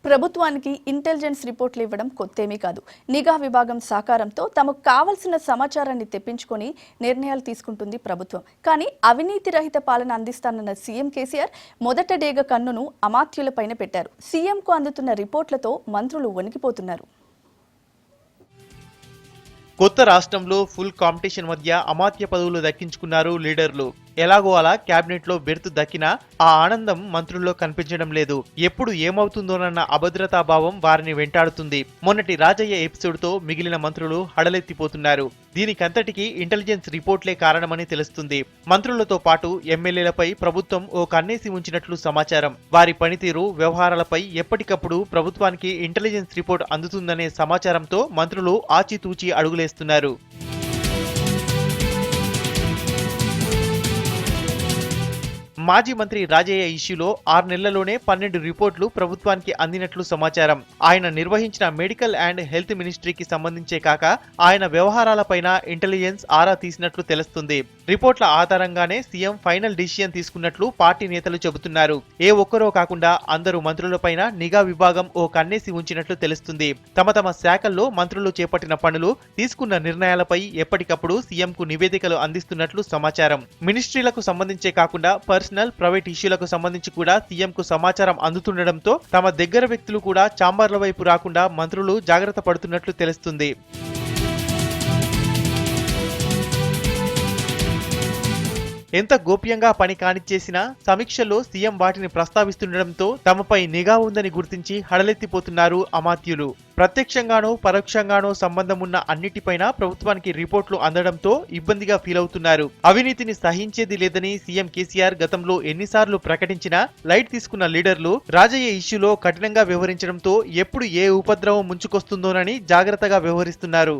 ప్రభుత్వానికి ఇంటెలిజెన్స్ రిపోర్ట్లు ఇవ్వడం కొత్తేమీ కాదు. నిఘా విభాగం సహకారంతో తమకు కావాల్సిన సమాచారాన్ని తెప్పించుకొని నిర్ణయాలు తీసుకుంటుంది ప్రభుత్వం. కానీ అవినీతి రహిత పాలన అందిస్తానన్న సీఎం కేసీఆర్ మొదట డేగ కన్నును అమాత్యులపైన పెట్టారు. సీఎంకు అందుతున్న రిపోర్ట్లతో మంత్రులు వణికిపోతున్నారు. కొత్త రాష్ట్రంలో ఫుల్ కాంపిటీషన్ మధ్య అమాత్య పదవులు దక్కించుకున్నారు లీడర్లు. ఎలాగో అలా క్యాబినెట్ లో బెర్తు దక్కినా ఆ ఆనందం మంత్రుల్లో కనిపించడం లేదు. ఎప్పుడు ఏమవుతుందోనన్న అభద్రతా భావం వారిని వెంటాడుతుంది. మొన్నటి రాజయ్య ఎపిసోడ్ తో మిగిలిన మంత్రులు హడలెత్తిపోతున్నారు. దీనికంతటికీ ఇంటెలిజెన్స్ రిపోర్ట్లే కారణమని తెలుస్తుంది. మంత్రులతో పాటు ఎమ్మెల్యేలపై ప్రభుత్వం ఓ కన్నేసి ఉంచినట్లు సమాచారం. వారి పనితీరు, వ్యవహారాలపై ఎప్పటికప్పుడు ప్రభుత్వానికి ఇంటెలిజెన్స్ రిపోర్ట్ అందుతుందనే సమాచారంతో మంత్రులు ఆచితూచి అడుగులేస్తున్నారు. మాజీ మంత్రి రాజయ్య ఇష్యూలో 6 నెలల్లోనే 12 రిపోర్ట్లు ప్రభుత్వానికి అందినట్లు సమాచారం. ఆయన నిర్వహించిన మెడికల్ అండ్ హెల్త్ మినిస్ట్రీకి సంబంధించే కాక ఆయన వ్యవహారాలపైన ఇంటెలిజెన్స్ ఆరా తీసినట్లు తెలుస్తుంది. రిపోర్ట్ల ఆధారంగానే సీఎం ఫైనల్ డిసిషన్ తీసుకున్నట్లు పార్టీ నేతలు చెబుతున్నారు. ఏ ఒక్కరో కాకుండా అందరూ మంత్రులపైన నిఘా విభాగం ఓ కన్నేసి ఉంచినట్లు తెలుస్తుంది. తమ తమ శాఖల్లో మంత్రులు చేపట్టిన పనులు, తీసుకున్న నిర్ణయాలపై ఎప్పటికప్పుడు సీఎంకు నివేదికలు అందిస్తున్నట్లు సమాచారం. మినిస్ట్రీలకు సంబంధించే కాకుండా పర్సనల్, ప్రైవేట్ ఇష్యూలకు సంబంధించి కూడా సీఎంకు సమాచారం అందుతుండటంతో తమ దగ్గర వ్యక్తులు కూడా చాంబర్ల వైపు రాకుండా మంత్రులు జాగ్రత్త పడుతున్నట్లు తెలుస్తుంది. ఎంత గోప్యంగా పని కానిచ్చేసినా సమీక్షల్లో సీఎం వాటిని ప్రస్తావిస్తుండటంతో తమపై నిఘా ఉందని గుర్తించి హడలెత్తిపోతున్నారు అమాత్యులు. ప్రత్యక్షంగానో పరోక్షంగానో సంబంధం ఉన్న అన్నిటిపైన ప్రభుత్వానికి రిపోర్ట్లు అందడంతో ఇబ్బందిగా ఫీల్ అవుతున్నారు. అవినీతిని సహించేది లేదని సీఎం కేసీఆర్ గతంలో ఎన్నిసార్లు ప్రకటించినా లైట్ తీసుకున్న లీడర్లు రాజయ్య ఇష్యూలో కఠినంగా వ్యవహరించడంతో ఎప్పుడు ఏ ఉపద్రవం ముంచుకొస్తుందోనని జాగ్రత్తగా వ్యవహరిస్తున్నారు.